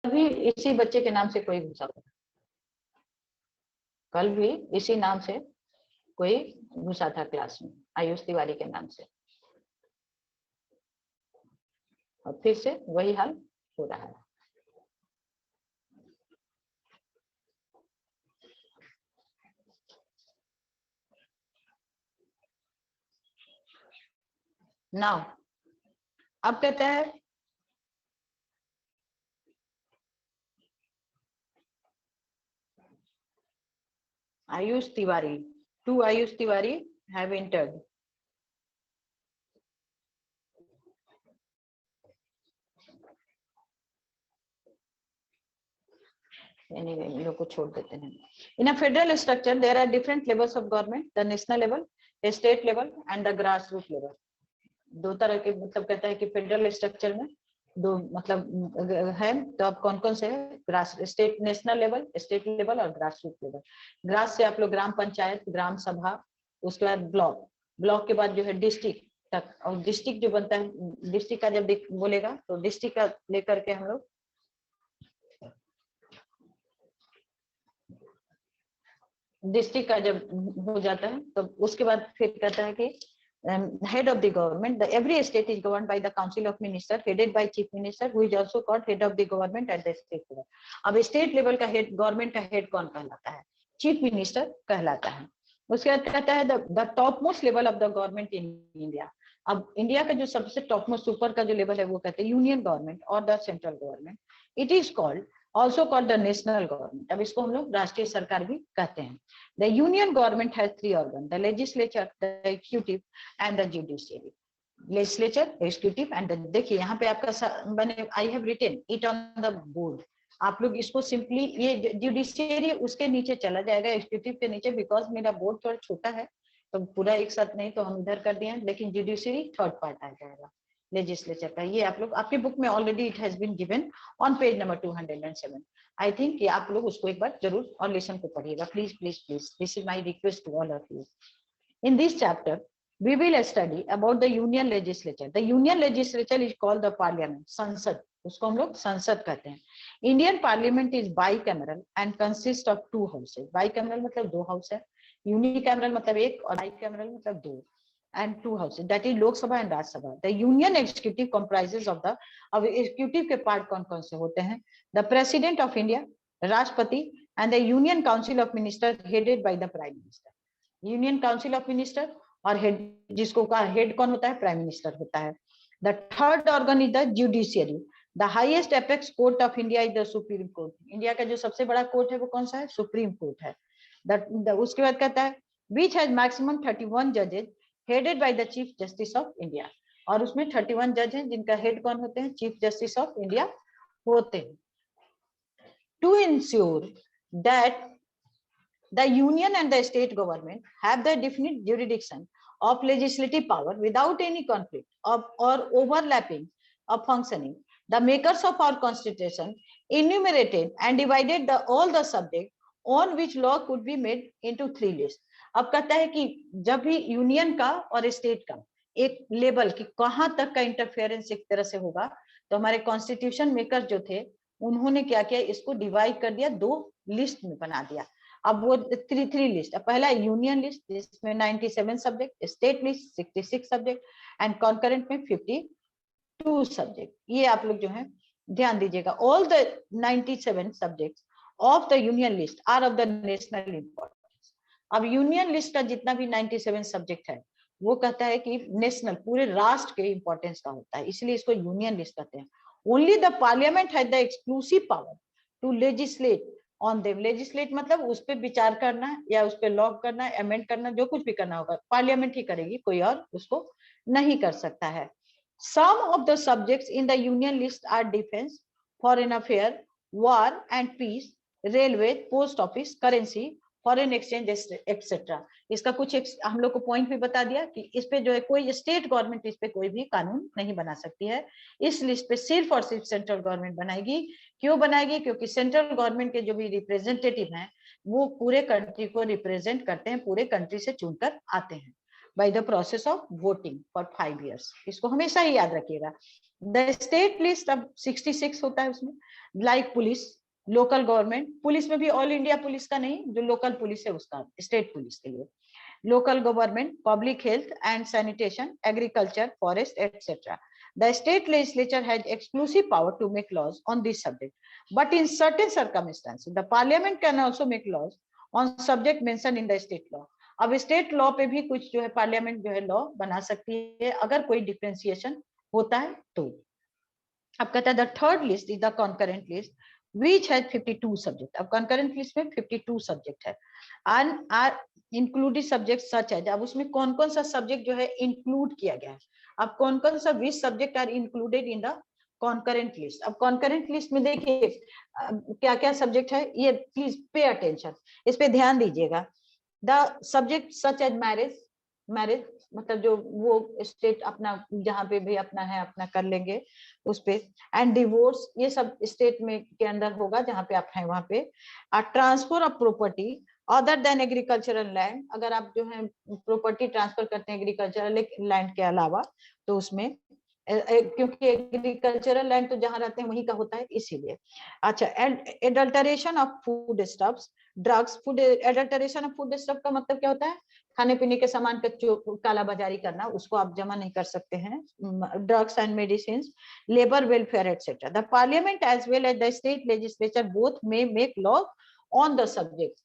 भी इसी बच्चे के नाम से कोई घुसा था, कल भी इसी नाम से कोई घुसा था क्लास में, आयुष तिवारी के नाम से, और फिर से वही हाल हो रहा है। नाउ अब कहते हैं Ayush Tiwari, 2 Ayush Tiwari have entered. Anyway, इन लोग को छोड़ देते हैं। In a federal structure, there are different levels of government: the national level, the state level, and the grassroots level. दो तरह के मतलब कहता है कि फेडरल स्ट्रक्चर में दो मतलब है, तो अब कौन कौन से है? Grass state, national level, state level और ग्रास रूट लेवल। ग्रास से आप लोग ग्राम पंचायत, ग्राम सभा, उसके बाद ब्लॉक, ब्लॉक के बाद जो है डिस्ट्रिक्ट तक, और डिस्ट्रिक्ट जो बनता है, डिस्ट्रिक्ट का जब बोलेगा तो डिस्ट्रिक्ट का लेकर के हम लोग डिस्ट्रिक्ट का जब हो जाता है तो उसके बाद फिर कहता है कि head of the government, every state is governed by the council of ministers headed by chief minister who is also called head of the government at the state level. अब स्टेट लेवल का head, government का head कौन कहलाता है? Chief minister कहलाता है। उसके बाद कहता है the top most level of the government in India. अब इंडिया का जो सबसे टॉप मोस्ट ऊपर का जो लेवल है वो कहते हैं यूनियन गवर्नमेंट और the central government. It is called also called the national government. अब इसको हम लोग राष्ट्रीय सरकार भी कहते हैं। The union government has 3 organs: the legislature, the executive, and the judiciary. Legislature, executive, and the देखिए यहाँ पे आपका मैंने I have written it on the board. आप लोग इसको सिंपली ये जुडिशियरी उसके नीचे चला जाएगा, एग्जीक्यूटिव के नीचे, बिकॉज मेरा बोर्ड थोड़ा छोटा है तो पूरा एक साथ नहीं, तो हम इधर कर दिए, लेकिन जुडिशियरी थर्ड पार्ट आ जाएगा लेजिस्लेचर का। ये आप लोग आपके बुक में already it has been given on page number 207। I think आप लोग उसको एक बार जरूर और लेसन को पढ़िएगा, please please please. This is my request to all of you. In this chapter we will study about the union legislature. The union legislature is called the parliament, संसद, उसको हम लोग संसद कहते हैं। Indian parliament is bicameral and consists of 2 houses. Bicameral मतलब 2 house है, unicameral मतलब 1 और bicameral मतलब 2, and 2 houses, that is Lok Sabha and Raj Sabha. The union executive comprises of the, अब executive के पार्ट कौन कौन से होते हैं? The president of India, राष्ट्रपति, and the union council of ministers headed by the prime minister. Union council of minister और head, जिसको का हेड कौन होता है? प्राइम मिनिस्टर होता है। The third organ is the judiciary. The highest apex court of India is the supreme court. India का जो सबसे बड़ा कोर्ट है वो कौन सा है? सुप्रीम कोर्ट है। उसके बाद कहता है विच हैज मैक्सिमम 31 जजेज headed by the chief justice of India, और उसमें 31 जज हैं जिनका हेड कौन होते हैं? चीफ जस्टिस ऑफ इंडिया होते हैं। To ensure that the union and the state government have the definite jurisdiction of legislative power without any conflict of or overlapping of functioning, the makers of our constitution enumerated and divided all the subject on which law could be made into 3 lists. अब कहता है कि जब भी union का और state का एक लेवल की कहां तक का इंटरफेरेंस एक तरह से होगा, तो हमारे कॉन्स्टिट्यूशन मेकर जो थे उन्होंने क्या किया? इसको डिवाइड कर दिया, 2 लिस्ट में बना दिया। अब वो 3 लिस्ट, पहला यूनियन लिस्ट जिसमें 97 subject, state list 66 subject, and concurrent में 52 सब्जेक्ट। ये आप लोग जो है ध्यान दीजिएगा। All the 97 subjects of the union list are of the national importance. अब यूनियन लिस्ट का जितना भी 97 सब्जेक्ट है वो कहता है कि नेशनल, पूरे राष्ट्र के इंपॉर्टेंस का होता है, इसलिए इसको यूनियन लिस्ट कहते हैं। Only the parliament has the exclusive power to legislate on them. Legislate मतलब उस पर विचार करना या उस पर लॉ करना, अमेंड करना, जो कुछ भी करना होगा पार्लियामेंट ही करेगी, कोई और उसको नहीं कर सकता है। Some of the subjects in the union list are defence, foreign affair, war and peace, railway, post office, currency, foreign exchange etcetera. इसका कुछ हम लोग को पॉइंट भी बता दिया कि इस पे जो है कोई स्टेट गवर्नमेंट इस पे कोई भी कानून नहीं बना सकती है। इस लिस्ट पे सिर्फ और सिर्फ सेंट्रल गवर्नमेंट बनाएगी। क्यों बनाएगी? क्योंकि सेंट्रल गवर्नमेंट के जो भी रिप्रेजेंटेटिव हैं वो पूरे कंट्री को रिप्रेजेंट करते हैं, पूरे कंट्री से चुनकर आते हैं by the process of voting for 5 years। इसको हमेशा ही याद रखिएगा। द स्टेट लिस्ट अब 66 होता है उसमें, like police, local government, police में भी ऑल इंडिया पुलिस का नहीं, जो लोकल पुलिस है उसका, स्टेट पुलिस के लिए, local government, public health and sanitation, agriculture, forest, etc. The state legislature has exclusive power to make laws on this subject, but in certain circumstances, the parliament can also make laws on subject mentioned in the state law. अब state law पे भी कुछ जो है parliament जो है law बना सकती है अगर कोई डिफरेंशिएशन होता है तो। अब कहता है the third list is the concurrent list which has 52 subject. अब कॉन्करेंट लिस्ट में 52 सब्जेक्ट है and are included subjects such as, अब उसमें कौन कौन सा सब्जेक्ट जो है इंक्लूड किया गया है। अब कौन कौन सा which subject are included in the concurrent list. अब कॉन्करेंट लिस्ट में देखिए क्या क्या सब्जेक्ट है, ये प्लीज पे अटेंशन, इस पे ध्यान दीजिएगा। The subject such as marriage, marriage मतलब जो वो स्टेट अपना जहाँ पे भी अपना है अपना कर लेंगे उस पे, एंड डिवोर्स ये सब स्टेट में के अंदर होगा जहाँ पे आप हैं वहां पे। Transfer of property other than agricultural land, अगर आप जो है प्रॉपर्टी ट्रांसफर करते हैं एग्रीकल्चरल लैंड के अलावा तो उसमें क्योंकि एग्रीकल्चरल लैंड तो जहां रहते हैं वहीं का होता है इसीलिए। अच्छा, adulteration of food stuffs, drugs, food adulteration of food stuff का मतलब क्या होता है, खाने पीने के सामान का काला बाजारी करना, उसको आप जमा नहीं कर सकते हैं। Drugs and medicine, labour welfare etcetera. The parliament as well as the state legislature both may make law on the subject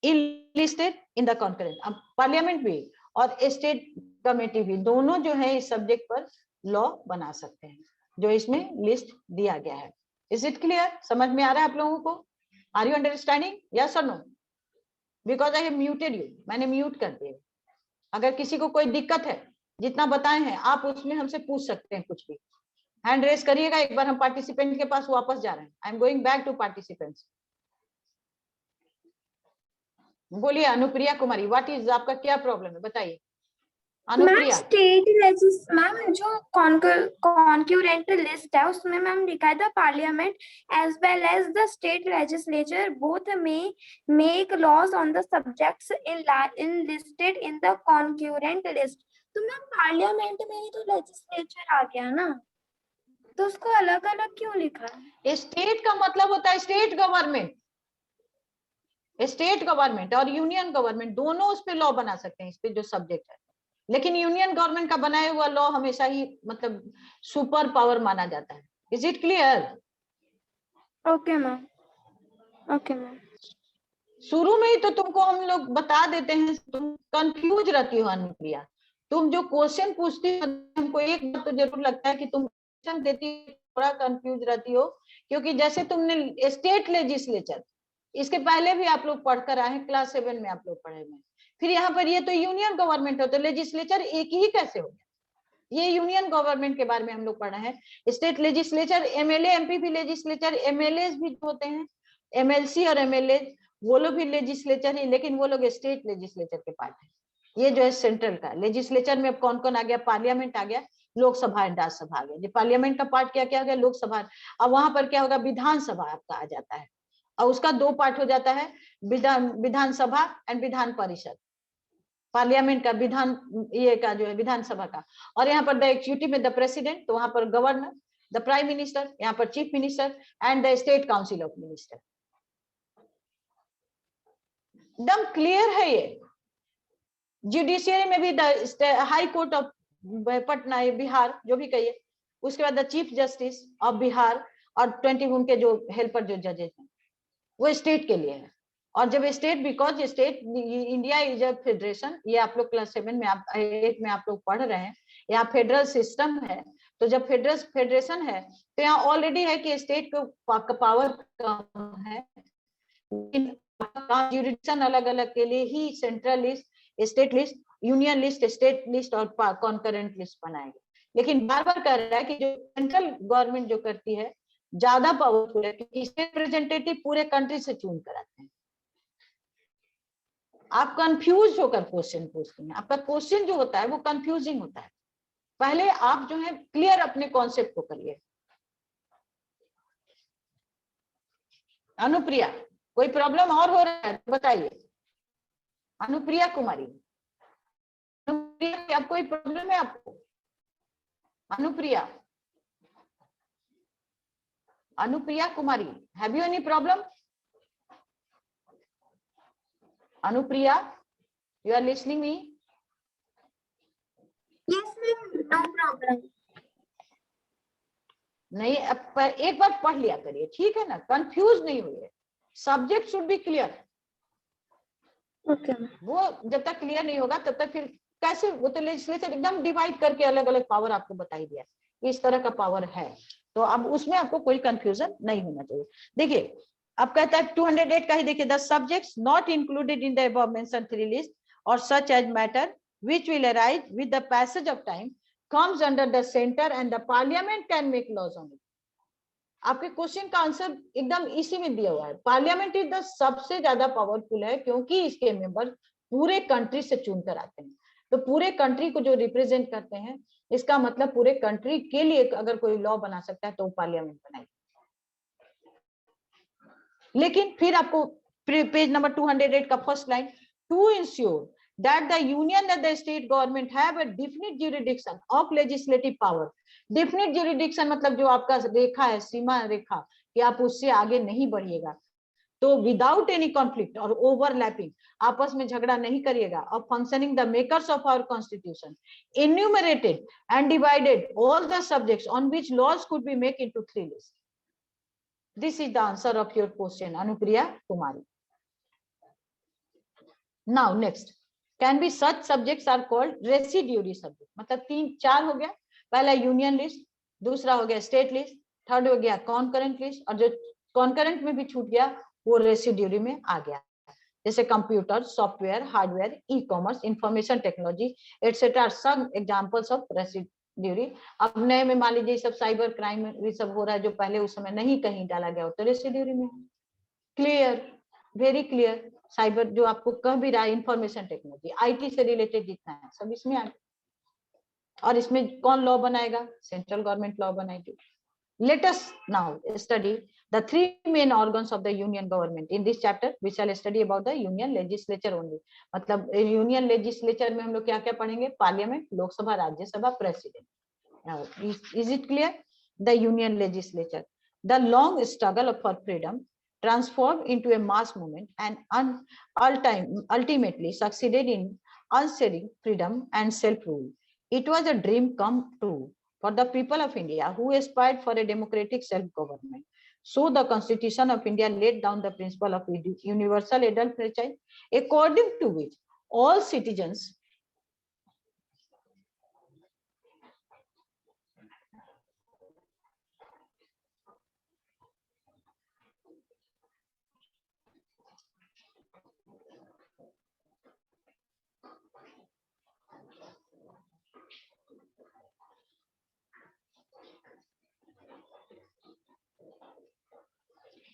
inlisted in the concurrent. अब पार्लियामेंट भी और स्टेट कमेटी भी दोनों जो है इस सब्जेक्ट पर लॉ बना सकते हैं जो इसमें लिस्ट दिया गया है। Is it clear? समझ में आ रहा है आप लोगों को? Are you understanding? यस और no? Because I have muted you, मैंने म्यूट कर दिया। अगर किसी को कोई दिक्कत है, जितना बताए हैं आप उसमें हमसे पूछ सकते हैं कुछ भी। हैंड रेस करिएगा, एक बार हम पार्टिसिपेंट के पास वापस जा रहे हैं। I am going back to participants. बोलिए अनुप्रिया कुमारी, व्हाट इज, आपका क्या प्रॉब्लम है बताइए अनुप्रिया। मैम जो कॉन्करेंट लिस्ट है उसमें मैम लिखा है the parliament as well as the state legislature both में make laws on the subjects in listed in the concurrent list. तो मैम पार्लियामेंट में ही तो लेजिस्लेचर आ गया ना, तो उसको अलग अलग क्यों लिखा है? स्टेट का मतलब होता है स्टेट गवर्नमेंट, स्टेट गवर्नमेंट और यूनियन गवर्नमेंट दोनों उस पे लॉ बना सकते हैं इस पे जो सब्जेक्ट है। लेकिन यूनियन गवर्नमेंट का बनाया हुआ लॉ हमेशा ही मतलब सुपर पावर माना जाता है। Is it clear? Okay ma'am, okay ma'am. शुरू में ही तो तुमको हम लोग बता देते हैं, तुम कंफ्यूज रहती हो अनुप्रिया। तुम जो क्वेश्चन पूछती हो हमको एक बात तो जरूर लगता है कि तुम क्वेश्चन देती थोड़ा कंफ्यूज रहती हो, क्योंकि जैसे तुमने स्टेट लेजिस्लेचर इसके पहले भी आप लोग पढ़कर आए हैं, क्लास 7 में आप लोग पढ़े हुए, फिर यहाँ पर ये तो यूनियन गवर्नमेंट हो तो लेजिस्लेचर एक ही कैसे हो गया? ये यूनियन गवर्नमेंट के बारे में हम लोग पढ़ रहे हैं। स्टेट लेजिस्लेचर, एमएलए एमपी भी लेजिस्लेचर, एमएलए भी होते हैं, एमएलसी और एमएलए वो लोग भी लेजिस्लेचर है, लेकिन वो लोग स्टेट लेजिस्लेचर के पार्ट है। ये जो है सेंट्रल का लेजिस्लेचर में अब कौन कौन आ गया, पार्लियामेंट आ गया, लोकसभा एंड राज्यसभा आ गया। पार्लियामेंट का पार्ट क्या क्या हो गया, लोकसभा। अब वहां पर क्या होगा, विधानसभा आपका आ जाता है और उसका दो पार्ट हो जाता है, विधानसभा एंड विधान परिषद। पार्लियामेंट का विधान ये का जो है विधानसभा का, और यहाँ पर द एग्जीक्यूटिव में द प्रेसिडेंट, तो वहां पर गवर्नर, द प्राइम मिनिस्टर, यहाँ पर chief minister and the state council of minister. एकदम क्लियर है ये। जुडिशियरी में भी the high court of Patna Bihar जो भी कहिए, उसके बाद the chief justice of Bihar और 20 उनके जो हेल्पर जो जजेस हैं वो स्टेट के लिए है। और जब state, because state India is a federation, ये आप लोग क्लास 7 में आप 8 में आप लोग पढ़ रहे हैं, यहाँ फेडरल सिस्टम है। तो जब फेडरेशन है तो यहाँ ऑलरेडी है कि स्टेट को पावर कम है, जुरिडिक्शन अलग अलग के लिए ही central list, state list, union list, state list और कॉन्करेंट लिस्ट बनाएंगे। लेकिन बार बार कह रहा है कि जो सेंट्रल गवर्नमेंट जो करती है ज्यादा पावरफुल है, क्योंकि स्टेट रिप्रेजेंटेटिव पूरे कंट्री से चुन कर आते हैं। आप कंफ्यूज होकर क्वेश्चन पूछते हैं, आपका क्वेश्चन जो होता है वो कंफ्यूजिंग होता है। पहले आप जो है क्लियर अपने कॉन्सेप्ट को करिए। अनुप्रिया, कोई प्रॉब्लम और हो रहा है तो बताइए। अनुप्रिया कुमारी, अनुप्रिया अब कोई प्रॉब्लम है आपको? Anupriya Anupriya Kumari, have you any problem? Anupriya, you are listening me? Yes, ma'am, no problem. नहीं, अब एक बार पढ़ लिया करिए, ठीक है ना, कंफ्यूज नहीं हुई। Subject should be clear. Okay. वो जब तक क्लियर नहीं होगा तब तक फिर कैसे, वो तो लेजिस्लेचर एकदम डिवाइड करके अलग अलग पावर आपको बताई दिया, इस तरह का पावर है, तो अब उसमें आपको कोई कंफ्यूजन नहीं होना चाहिए। देखिए अब कहता है 208 का ही देखिए, the subjects not included in the above mentioned three list और such as matter which will arise with the passage of time comes under the center and the parliament can make laws on it. आपके question का answer एकदम इसी में दिया हुआ है। Parliament is the सबसे ज्यादा पावरफुल है क्योंकि इसके मेंबर पूरे कंट्री से चुनकर आते हैं, तो पूरे कंट्री को जो रिप्रेजेंट करते हैं, इसका मतलब पूरे कंट्री के लिए अगर कोई लॉ बना सकता है तो पार्लियामेंट बनाएगी। लेकिन फिर आपको पेज नंबर 208 का first line, to ensure that the union and the state government have a definite jurisdiction of legislative power. Definite jurisdiction मतलब जो आपका रेखा है, सीमा रेखा, कि आप उससे आगे नहीं बढ़िएगा, तो विदाउट एनी कॉन्फ्लिक्ट और ओवरलैपिंग, आपस में झगड़ा नहीं करिएगा, और functioning the makers of our constitution enumerated and divided all the subjects on which laws could be made into three lists. This is the answer of your question, Anupriya Kumari. Now next, can be such subjects are called residuary subject. मतलब तीन चार हो गया, पहला union list, दूसरा हो गया state list, third हो गया कॉन्करेंट लिस्ट, और जो कॉन्करेंट में भी छूट गया वो रेसिड्यूरी में आ गया, जैसे computer, software, hardware, e commerce, information technology etcetera, सब एग्जांपल्स ऑफ रेसिड्यूरी। अब नए में मान लीजिए सब साइबर क्राइम ये सब हो रहा है जो पहले उस समय नहीं कहीं डाला गया हो, तो रेसिड्यूरी में। Clear, very clear. साइबर जो आपको कह भी रहा है, इंफॉर्मेशन टेक्नोलॉजी, आईटी से रिलेटेड जितना है सब इसमें आ गया। और इसमें कौन लॉ बनाएगा? सेंट्रल गवर्नमेंट लॉ बनाएगी। Let us now study the three main organs of the union government. In this chapter we shall study about the union legislature only. मतलब union legislature में हम लोग क्या क्या पढ़ेंगे? Parliament, Lok Sabha, Rajya Sabha, president. Now, is it clear? The union legislature, the long struggle for freedom transformed into a mass movement and ultimately succeeded in unsharing freedom and self-rule. It was a dream come true for the people of India who aspired for a democratic self-government. So the Constitution of India laid down the principle of universal adult franchise, according to which all citizens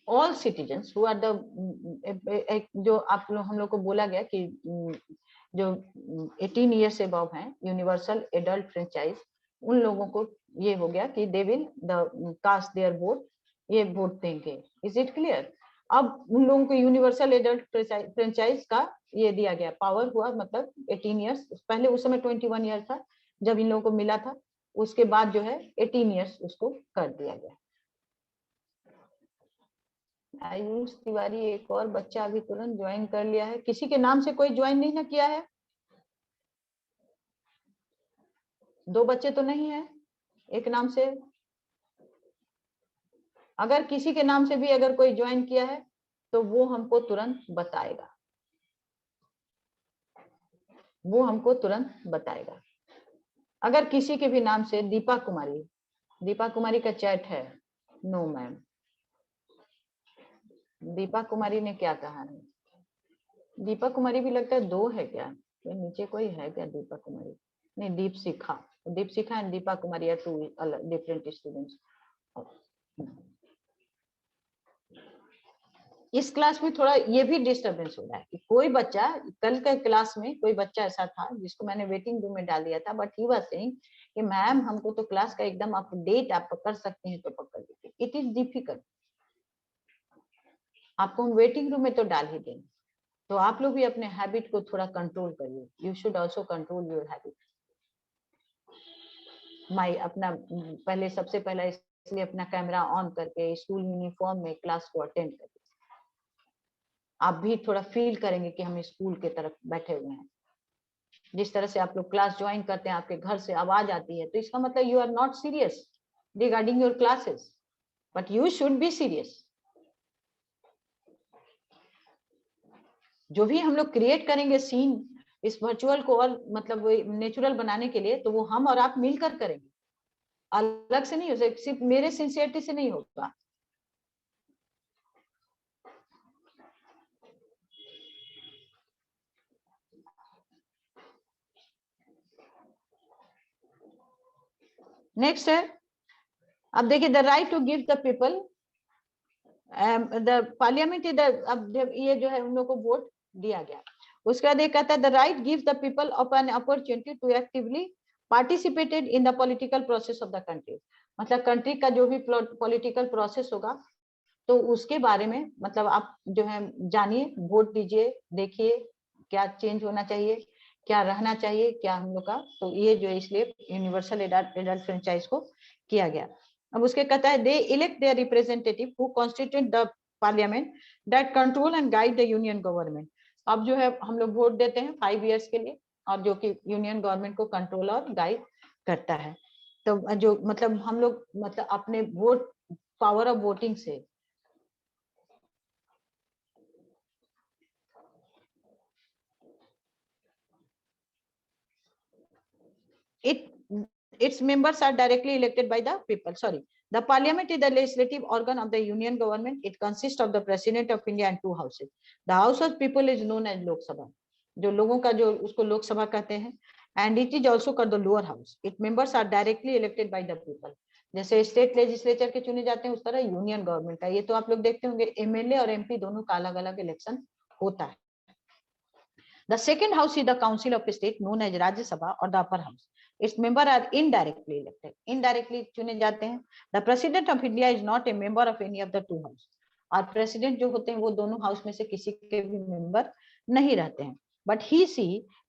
all citizens who are the जो आप लोग हम लोग को बोला गया कि जो 18 years से above हैं, यूनिवर्सल एडल्ट फ्रेंचाइज, उन लोगों को ये हो गया कि they will the cast their vote, ये वोट देंगे। Is it clear? अब उन लोगों को यूनिवर्सल एडल्ट फ्रेंचाइज का ये दिया गया, पावर हुआ, मतलब 18 years, पहले उस समय 21 year था जब इन लोगों को मिला था, उसके बाद जो है 18 years उसको कर दिया गया। आयुष तिवारी, एक और बच्चा अभी तुरंत ज्वाइन कर लिया है, किसी के नाम से कोई ज्वाइन नहीं ना किया है? दो बच्चे तो नहीं है एक नाम से? अगर किसी के नाम से भी अगर कोई ज्वाइन किया है तो वो हमको तुरंत बताएगा, वो हमको तुरंत बताएगा। अगर किसी के भी नाम से, दीपा कुमारी, दीपा कुमारी का चैट है? No ma'am. दीपा कुमारी ने क्या कहा है? दीपा कुमारी भी लगता है दो है क्या? ये नीचे कोई है क्या दीपा कुमारी? नहीं, Deepshikha, Deepshikha and Deepa Kumari are two different students. इस क्लास में थोड़ा ये भी डिस्टरबेंस हो रहा है कि कोई बच्चा, कल के क्लास में कोई बच्चा ऐसा था जिसको मैंने वेटिंग रूम में डाल दिया था, बट ही वाज सेइंग कि मैम हमको तो क्लास का एकदम अपडेट आप कर सकते हैं तो पकड़ लीजिए। इट इज डिफिकल्ट, आपको हम वेटिंग रूम में तो डाल ही देंगे, तो आप लोग भी अपने हैबिट को थोड़ा कंट्रोल करिए। You should also control your habit. मैं अपना पहले सबसे पहला सीरियसली अपना कैमरा ऑन करके स्कूल यूनिफॉर्म में क्लास को अटेंड करें। आप भी थोड़ा फील करेंगे कि हम स्कूल के तरफ बैठे हुए हैं। जिस तरह से आप लोग क्लास ज्वाइन करते हैं, आपके घर से आवाज आती है, तो इसका मतलब you are not serious regarding your classes, but you should be serious. जो भी हम लोग क्रिएट करेंगे सीन इस वर्चुअल को और मतलब नेचुरल बनाने के लिए, तो वो हम और आप मिलकर करेंगे, अलग से नहीं हो सकता, सिर्फ मेरे सिंसियरिटी से नहीं होगा। नेक्स्ट है, अब देखिए, the right to give the people the parliament, अब ये जो है उन लोगों को वोट दिया गया, उसके बाद ये कहता है the right give the people of an opportunity to actively participated in the political process of the country. मतलब कंट्री का जो भी पॉलिटिकल प्रोसेस होगा, तो उसके बारे में मतलब आप जो है जानिए, वोट दीजिए, देखिए क्या चेंज होना चाहिए, क्या रहना चाहिए, क्या हम लोग का। तो ये जो इसलिए यूनिवर्सल एडल्ट फ्रेंचाइज को किया गया। अब उसके कहता है they elect their representative who constitute the parliament that control and guide the union government. अब जो है हम लोग वोट देते हैं 5 इयर्स के लिए, और जो कि यूनियन गवर्नमेंट को कंट्रोल और गाइड करता है। तो जो मतलब हम लोग मतलब अपने वोट, पावर ऑफ वोटिंग से its members are directly elected by the people. Sorry, the parliament is the legislative organ of the union government. It consists of the president of India and 2 houses. The house of people is known as Lok Sabha, जो लोगों का जो उसको लोक सभा कहते हैं, and it is also called the lower house. Its members are directly elected by the people. जैसे स्टेट लेजिस्लेचर के चुने जाते हैं, उस तरह यूनियन गवर्नमेंट का, ये तो आप लोग देखते होंगे एमएलए और एमपी दोनों का अलग अलग इलेक्शन होता है। The second house is the council of state known as Rajya Sabha or the upper house. Its members are indirectly elected. Indirectly चुने जाते हैं। The president of India is not a member of any of the 2 houses. और president जो होते हैं वो दोनों house में से किसी के भी मेंबर नहीं रहते हैं। But he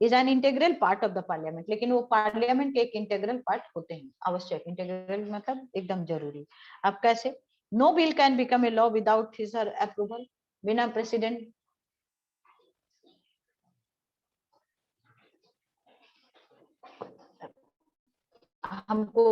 is an integral part of the parliament. लेकिन वो पार्लियामेंट के एक इंटीग्रल पार्ट होते हैं, आवश्यक। इंटीग्रल मतलब एकदम जरूरी। अब कैसे? No bill can become a law without his or approval. बिना प्रेसिडेंट हमको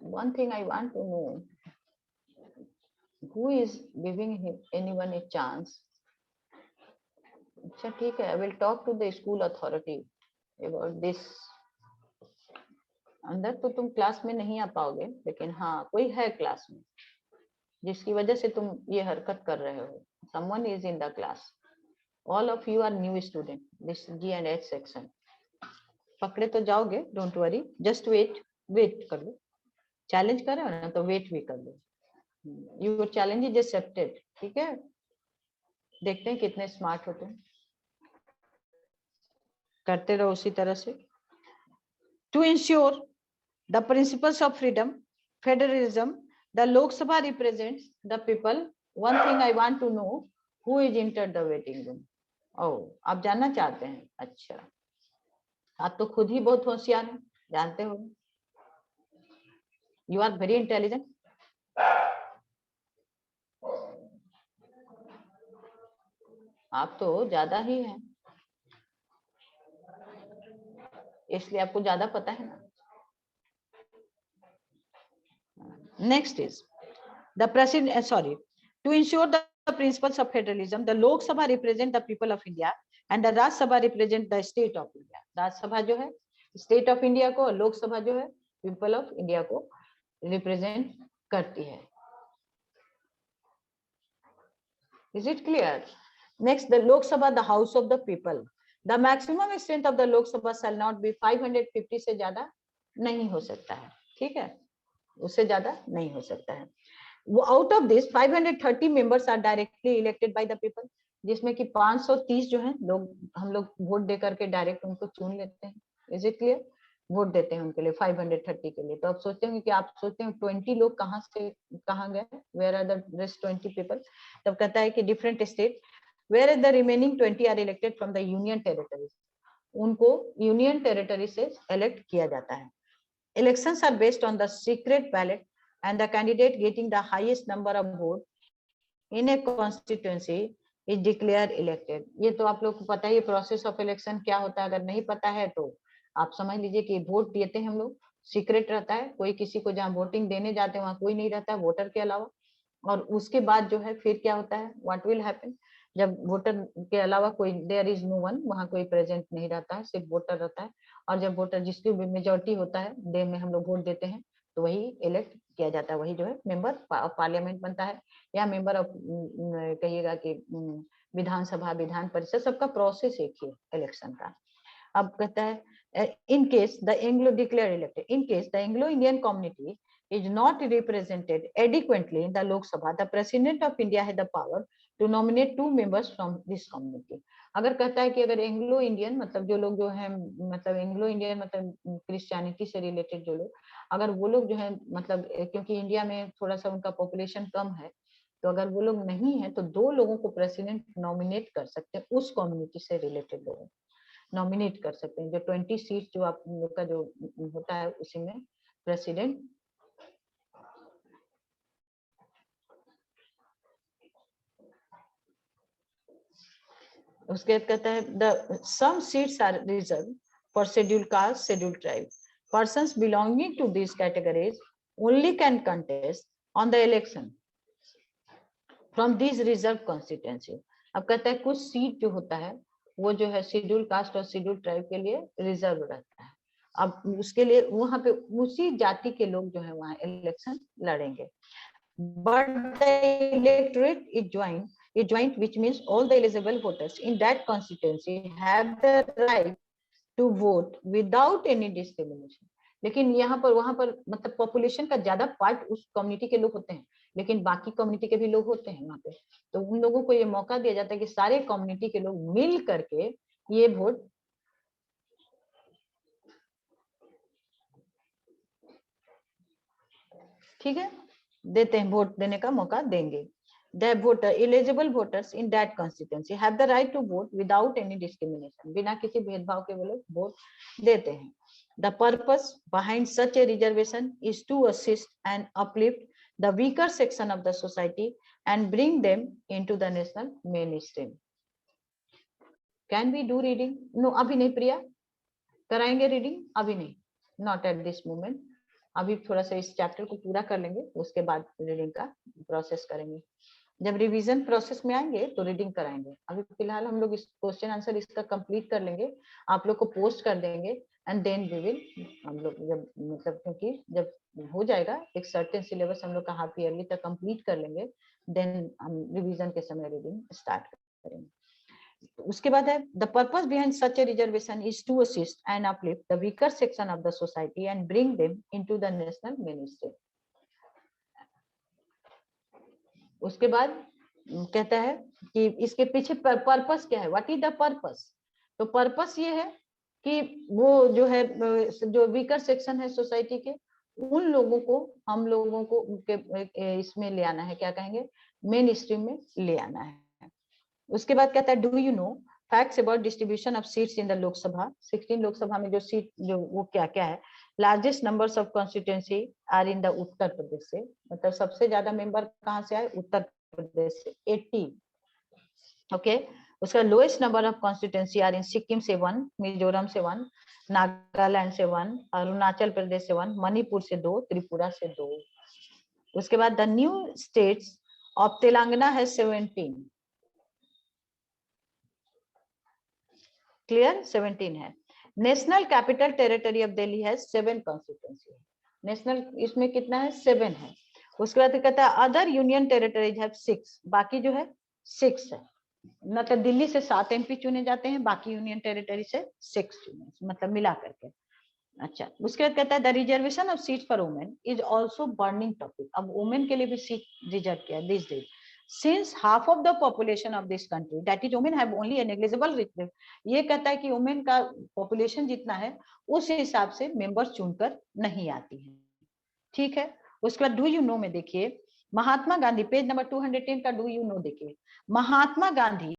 one thing I want to know, who is giving him anyone a chance? अच्छा ठीक है, I will talk to the school authority about this. अंदर तो तुम class में नहीं आ पाओगे, लेकिन हाँ कोई है क्लास में जिसकी वजह से तुम ये हरकत कर रहे हो। Someone is in the class. All of you are new student. This G and H section. पकड़े तो जाओगे, don't worry. Just wait कर लो। चैलेंज कर रहे हो ना, तो वेट भी कर लो। Your challenge is accepted. ठीक है, देखते हैं कितने स्मार्ट होते हैं, करते रहो उसी तरह से। To ensure the principles of freedom, federalism, the Lok Sabha represents the people. One thing I want to know, who is entered the waiting room? Oh, आप जानना चाहते हैं? अच्छा, आप तो खुद ही बहुत होशियार हैं, जानते हो। You are very intelligent. आप तो ज्यादा ही हैं, इसलिए आपको ज्यादा पता है ना। Next is the president. Sorry, to ensure the principles of federalism, the Lok Sabha represent the people of India and the Rajya Sabha represent the state of India. Rajya Sabha जो है state of India को, लोक सभा जो है people of India को represent करती है। Is it clear? Next, the Lok Sabha, the house of the people. The maximum strength of the Lok Sabha shall not be 550 से ज्यादा नहीं हो सकता है, ठीक है, उससे ज्यादा नहीं हो सकता है। Out of this 530 members are directly elected by the people. जिसमें कि 530 जो है लोग, हम लोग वोट दे करके डायरेक्ट उनको चुन लेते हैं। Is it clear? वोट देते हैं उनके लिए 530 के लिए। तो आप सोचते होंगे कि आप सोचते हैं 20 लोग कहाँ से कहाँ गए, where are the rest 20 people? तब कहता है कि different state where are the remaining 20 are elected from the union territories, उनको यूनियन टेरिटरी से इलेक्ट किया जाता है। Elections are based on the secret ballot and the candidate getting the highest number of votes in a constituency is declared elected। ये तो आप लोग को पता है प्रोसेस ऑफ इलेक्शन क्या होता है। अगर नहीं पता है तो आप समझ लीजिए कि वोट देते हैं हम लोग, सीक्रेट रहता है, कोई किसी को जहाँ वोटिंग देने जाते हैं वहाँ कोई नहीं रहता है वोटर के अलावा। और उसके बाद जो है फिर क्या होता है, व्हाट विल हैपन, जब वोटर के अलावा कोई, देयर इज नो वन, वहाँ कोई प्रेजेंट नहीं रहता है, सिर्फ वोटर रहता है। और जब वोटर जिसकी मेजोरिटी होता है डे में हम लोग वोट देते हैं तो वही इलेक्ट किया जाता है, वही जो है मेंबर पार्लियामेंट बनता है या मेंबर ऑफ, कहिएगा कि विधानसभा, विधान परिषद, सबका प्रोसेस एक ही है इलेक्शन का। अब कहता है in case the Anglo declare elected, in case the Anglo Indian community is not represented adequately in the Lok Sabha, the President of India has the power to nominate 2 members from this community। अगर कहता है कि अगर Anglo Indian मतलब जो लोग जो है, मतलब एंग्लो इंडियन मतलब क्रिश्चियनिटी से रिलेटेड जो लोग, अगर वो लोग जो है मतलब, क्योंकि इंडिया में थोड़ा सा उनका पॉपुलेशन कम है, तो अगर वो लोग नहीं है तो 2 लोगों को प्रेसिडेंट नॉमिनेट कर सकते हैं, उस कम्युनिटी से रिलेटेड लोगों नॉमिनेट कर सकते हैं। जो 20 सीट जो आप लोग का जो होता है उसी में प्रेसिडेंट। उसके बाद कहता है the some seats are reserve for scheduled caste, scheduled tribe, persons belonging to this categories only can contest on the election from this reserve constituency. अब कहता है कुछ सीट जो होता है वो जो है शेड्यूल्ड कास्ट और शेड्यूल्ड ट्राइब के लिए रिजर्व रहता है। अब उसके लिए वहां पे उसी जाति के लोग जो है वहां इलेक्शन लड़ेंगे। But the electorate is joint, which means all the eligible voters in that constituency have the right to vote without any discrimination। लेकिन यहाँ पर वहां पर मतलब पॉपुलेशन का ज्यादा पार्ट उस कम्युनिटी के लोग होते हैं, लेकिन बाकी कम्युनिटी के भी लोग होते हैं वहां पे, तो उन लोगों को ये मौका दिया जाता है कि सारे कम्युनिटी के लोग मिल करके ये वोट, ठीक है, देते हैं, वोट देने का मौका देंगे। The voter eligible voters in that constituency have the right to vote without any discrimination। बिना किसी भेदभाव के वो लोग वोट देते हैं। The purpose behind such a reservation is to assist and uplift the weaker section of the society and bring them into the national mainstream। Can we do reading? No, अभी नहीं प्रिया, कराएंगे रीडिंग? अभी नहीं, not at this moment। अभी थोड़ा सा इस chapter को पूरा कर लेंगे, उसके बाद रीडिंग का प्रोसेस करेंगे। जब रिवीजन प्रोसेस में आएंगे तो रीडिंग कराएंगे। अभी फिलहाल हम लोग इस क्वेश्चन आंसर इसका कंप्लीट कर लेंगे, आप लोग को पोस्ट कर देंगे एंड देन वी विल, हम लोग जब मतलब क्योंकि जब हो जाएगा एक सर्टेन सिलेबस हम लोग का हाफ ईयरली तक कंप्लीट कर लेंगे, देन हम रिवीजन के समय रीडिंग स्टार्ट करेंगे। उसके बाद है the purpose behind such a reservation is to assist and uplift the weaker section of the society and bring them into the national mainstream. उसके बाद कहता है कि इसके पीछे पर्पस क्या है, व्हाट इज द पर्पस। तो पर्पस ये है कि वो जो है जो वीकर सेक्शन है सोसाइटी के, उन लोगों को हम लोगों को उनके इसमें ले आना है, क्या कहेंगे, मेन स्ट्रीम में ले आना है। उसके बाद कहता है do you know facts about distribution of seats in the Lok Sabha. 16 Lok Sabha में जो सीट जो वो क्या क्या है। Largest numbers of constituency are in the Uttar Pradesh से, मतलब सबसे ज्यादा मेंबर कहाँ से आए, उत्तर प्रदेश से 80। ओके, उसका lowest number of constituency are in Sikkim से 1, मिजोरम से 1, नागालैंड से 1, अरुणाचल प्रदेश से 1, मणिपुर से 2, त्रिपुरा से 2। उसके बाद the new states of Telangana है 17, क्लियर, 17 है। National capital territory of Delhi है 7 कॉन्स्टिट्यूएंसी है, नेशनल इसमें कितना है, 7 है। उसके बाद कहता है अदर यूनियन टेरिटरीज है 6, बाकी जो है 6 है, मतलब दिल्ली से 7 एमपी चुने जाते हैं, बाकी यूनियन टेरिटरी से 6 चुने, मतलब मिला करके। अच्छा, उसके बाद कहता है the reservation of seat for women is also burning topic. अब वुमेन के लिए भी सीट रिजर्व किया this days. since half of the population of this country, that is women have only a negligible represent, ये कहता है कि women का पॉपुलेशन जितना है उस हिसाब से मेंबर्स चुनकर नहीं आती है। ठीक है, उसके बाद डू यू नो में देखिए महात्मा गांधी, पेज नंबर 210 का डू यू नो देखिए, महात्मा गांधी